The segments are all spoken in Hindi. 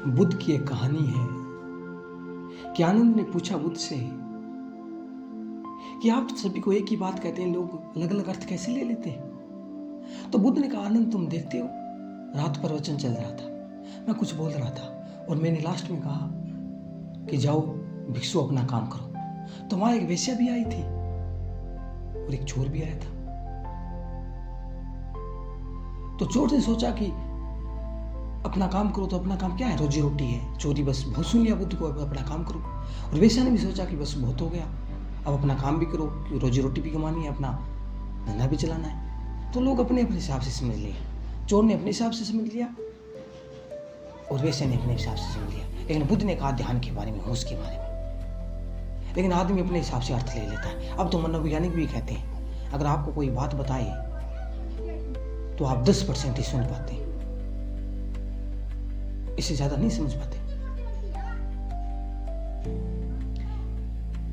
बुद्ध की एक कहानी है कि आनंद ने पूछा बुद्ध से कि आप सभी को एक ही बात कहते हैं, लोग अलग अलग अर्थ कैसे ले लेते हैं। तो बुद्ध ने कहा, आनंद तुम देखते हो, रात प्रवचन चल रहा था, मैं कुछ बोल रहा था और मैंने लास्ट में कहा कि जाओ भिक्षु अपना काम करो। तो वहां एक वेश्या भी आई थी और एक चोर भी आया था। तो चोर ने सोचा कि अपना काम करो, तो अपना काम क्या है, रोजी रोटी है, चोरी बस बहुत सुन लिया बुद्ध को, अपना काम करो। और वेश्या ने भी सोचा कि बस बहुत हो गया, अब अपना काम भी करो, कि रोजी रोटी भी कमानी है, अपना धंधा भी चलाना है। तो लोग अपने अपने हिसाब से समझ लिए, चोर ने अपने हिसाब से समझ लिया और वेश्या ने अपने हिसाब से समझ लिया। लेकिन बुद्ध ने कहा ध्यान के बारे में, होश के बारे में। लेकिन आदमी अपने हिसाब से अर्थ ले लेता है। अब तो मनोवैज्ञानिक भी कहते हैं अगर आपको कोई बात बताए तो आप 10% ही सुन पाते हैं, इससे ज्यादा नहीं समझ पाते।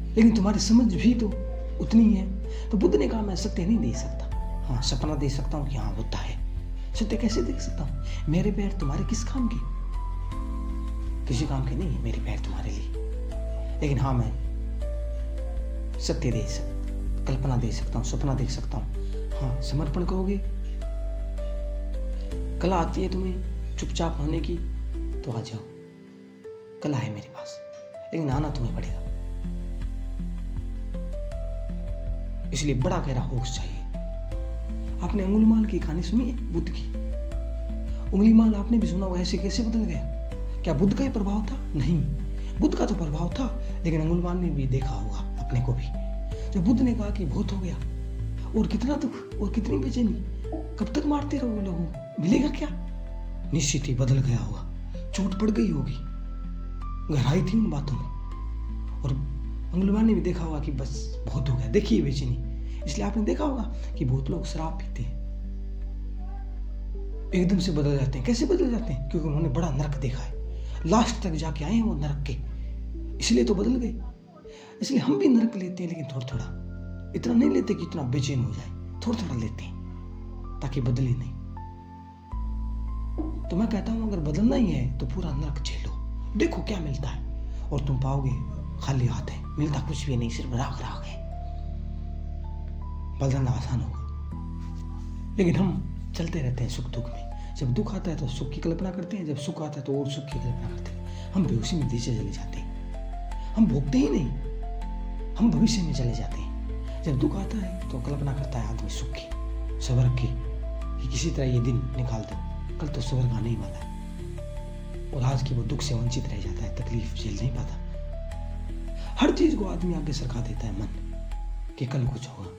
लेकिन तुम्हारी समझ भी तो उतनी ही है। तो बुद्ध ने कहा, मैं सत्य नहीं दे सकता, हाँ सपना दे सकता हूँ कि हाँ होता है। सत्य कैसे देख सकता हूँ? मेरे पैर तुम्हारे किस काम के? किसी काम के नहीं है मेरे पैर तुम्हारे लिए। लेकिन हाँ मैं सत्य दे सकता, कल्पना दे सकता हूँ, सपना देख सकता हूँ। हाँ समर्पण करोगे, कला आती है तुम्हें चुपचाप होने की, तो आ जाओ, कला है मेरे पास, लेकिन आना तुम्हें पड़ेगा। इसलिए बड़ा गहरा होश चाहिए। आपने अंगुलीमाल की कहानी सुनी है बुद्ध की? अंगुलीमाल आपने भी सुना होगा, ऐसे कैसे बदल गया? क्या बुद्ध का ही प्रभाव था? नहीं, बुद्ध का तो प्रभाव था, लेकिन अंगुलीमाल ने भी देखा होगा अपने को भी। जब बुद्ध ने कहा कि बहुत हो गया, और कितना दुख और कितनी बेचैनी, कब तक मारते रहोगे लोगों को, मिलेगा क्या? निश्चित ही बदल गया होगा, चोट पड़ गई होगी, गहराई थी उन बातों में। और अंगुलीमाल ने भी देखा होगा कि बस बहुत हो गया, देखिए बेचैनी। इसलिए आपने देखा होगा कि बहुत लोग शराब पीते हैं, एकदम से बदल जाते हैं। कैसे बदल जाते हैं? क्योंकि उन्होंने बड़ा नरक देखा है, लास्ट तक जाके आए हैं वो नरक के, इसलिए तो बदल गए। इसलिए हम भी नरक लेते हैं, लेकिन थोड़ा थोड़ा, इतना नहीं लेते कि इतना बेचैन हो जाए, थोड़ा थोड़ा लेते हैं ताकि बदले नहीं। तो मैं कहता हूं अगर बदलना ही है तो पूरा नरक झेलो, देखो क्या मिलता है, और तुम पाओगे खाली हाथ है, मिलता कुछ भी नहीं, सिर्फ राग राग है। बदलना आसान होगा, लेकिन हम चलते रहते हैं सुख दुख में। जब दुख आता है तो सुख की कल्पना करते हैं, जब सुख आता है तो और सुख की कल्पना करते हैं। हम बेहोशी में नीचे चले जाते हैं, हम भोगते ही नहीं, हम भविष्य में चले जाते हैं। जब दुख आता है तो कल्पना करता है आदमी सुख की, स्वर्ग की, कि किसी तरह ये दिन निकाल दो, कल तो स्वर्ग आने ही वाला है। और आज की वो दुख से वंचित रह जाता है, तकलीफ झेल नहीं पाता। हर चीज को आदमी आगे सरका देता है मन कि कल कुछ होगा।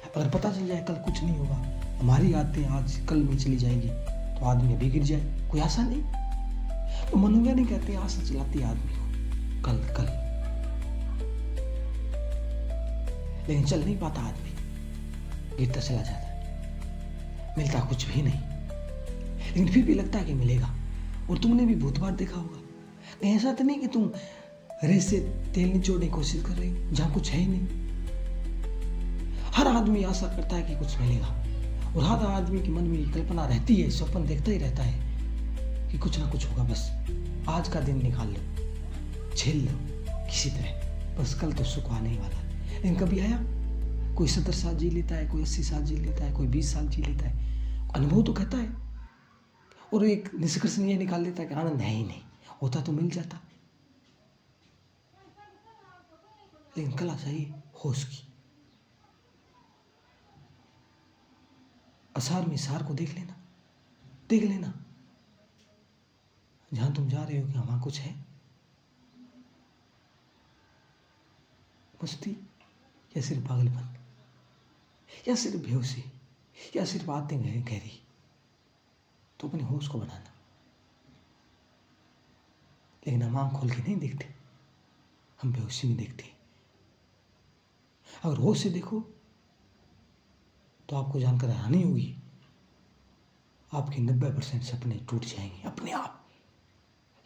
अगर पता चल जाए कल कुछ नहीं होगा, हमारी आदतें आज कल में चली जाएंगी, तो आदमी अभी गिर जाए, कोई आशा नहीं। तो मनोवैज्ञानिक कहते हैं आशा चलाती है आदमी को, कल कल, लेकिन चल नहीं पाता आदमी, गिरता चला जाता है, मिलता कुछ भी नहीं। लेकिन फिर भी लगता है कि मिलेगा। और तुमने भी बहुत बार देखा होगा, कहीं ऐसा तो नहीं कि तुम रेस से तेल निचोड़ने की कोशिश कर रहे हो जहां कुछ है ही नहीं। हर आदमी आशा करता है कि कुछ मिलेगा, और हर आदमी के मन में कल्पना रहती है, सपन देखता ही रहता है कि कुछ ना कुछ होगा। बस आज का दिन निकाल लो, झेल लो किसी तरह, बस कल तो सुख आने ही वाला है। लेकिन कभी आया? कोई 70 साल जी लेता है, कोई 80 साल जी लेता है, कोई 20 साल जी लेता है, अनुभव तो कहता है, और एक निष्कर्ष ये निकाल लेता है कि आनंद है ही नहीं, होता तो मिल जाता। लेकिन कला चाहिए होश की। असार में सार को देख लेना, देख लेना जहां तुम जा रहे हो कि वहां कुछ है। मस्ती या सिर्फ पागलपन, या सिर्फ बेहोशी, या सिर्फ आते गहरी, तो अपने होश को बनाना। लेकिन हम आंख खोल के नहीं देखते, हम बेहोशी में देखते हैं। अगर होश से देखो तो आपको जानकर हैरानी होगी, आपके 90% सपने टूट जाएंगे अपने आप।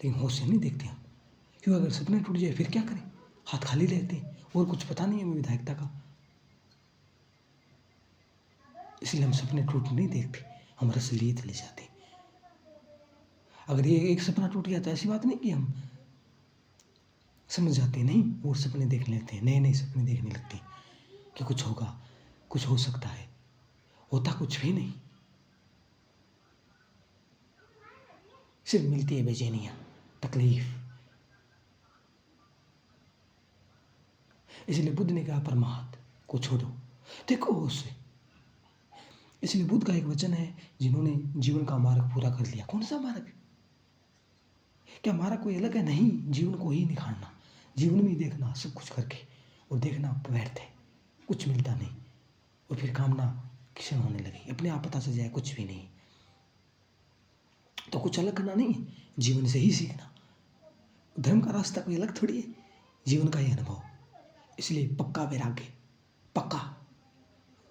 लेकिन होश से नहीं देखते हम, क्योंकि अगर सपने टूट जाए फिर क्या करें? हाथ खाली रहते हैं, और कुछ पता नहीं हमें विधायकता का, इसलिए हम सपने टूट नहीं देखते, हम रस लिए चले जाते हैं। अगर ये एक सपना टूट गया तो ऐसी बात नहीं कि हम समझ जाते, नहीं, और सपने देखने लगते हैं, नए नए सपने देखने लगते हैं कि कुछ होगा, कुछ हो सकता है, होता कुछ भी नहीं, सिर्फ मिलती है बेचैनियाँ, तकलीफ। इसलिए बुद्ध ने कहा परमार्थ को छोड़ो, देखो होश से। इसलिए बुद्ध का एक वचन है, जिन्होंने जीवन का मार्ग पूरा कर लिया। कौन सा मार्ग? क्या मार्ग कोई अलग है? नहीं, जीवन को ही निखारना, जीवन में ही देखना सब कुछ करके, और देखना व्यर्थ है, कुछ मिलता नहीं, और फिर कामना क्षीण होने लगी, अपने आप पता चल जाए कुछ भी नहीं, तो कुछ अलग करना नहीं है, जीवन से ही सीखना। धर्म का रास्ता कोई अलग थोड़ी है, जीवन का ही अनुभव। इसलिए पक्का वैराग्य, पक्का,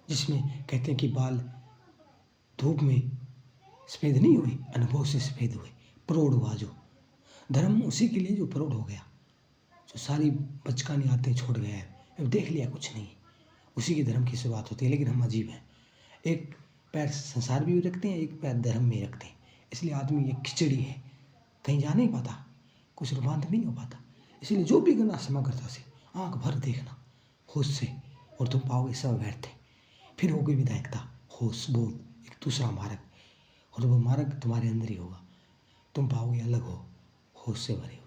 जिसमें कहते हैं कि बाल धूप में सफ़ेद नहीं हुए, अनुभव से सफ़ेद हुए, प्रौढ़ हुआ जो धर्म, उसी के लिए जो प्रौढ़ हो गया, जो सारी बचकानी आते छोड़ गया है, अब देख लिया कुछ नहीं, उसी के धर्म की शुरुआत होती है। लेकिन हम अजीब हैं, एक पैर संसार भी रखते हैं, एक पैर धर्म में रखते हैं। इसलिए आदमी ये खिचड़ी है, कहीं जा नहीं पाता, कुछ रूपांतर नहीं हो पाता। इसलिए जो भी करना समग्रता से, आंख भर देखना होश से, और तुम पाओगे सब व्यर्थ है। फिर होगी विधायकता, होश, बोध, एक दूसरा मार्ग, और वो मार्ग तुम्हारे अंदर ही होगा, तुम पाओगे अलग हो, होश से भरे हो।